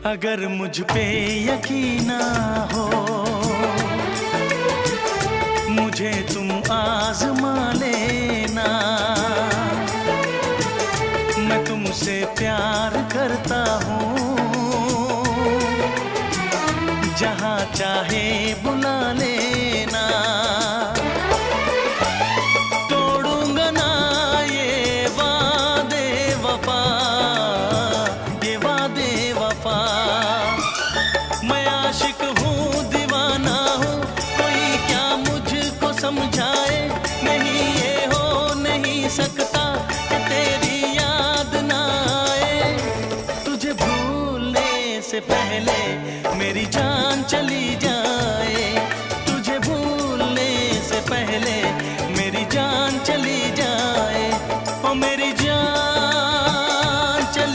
अगर मुझ पे यकीन ना हो, मुझे तुम आजमा लेना। मैं तुमसे प्यार करता हूँ, जहाँ चाहे बुला लेना। तोड़ूंगा ना ये वादे वफा, ये वादे वफा। मैं आशिक हूँ, दीवाना हूँ, कोई क्या मुझको समझाए। नहीं ये हो नहीं सकता कि तेरी याद ना आए। तुझे भूलने से पहले मेरी जान चली जाए।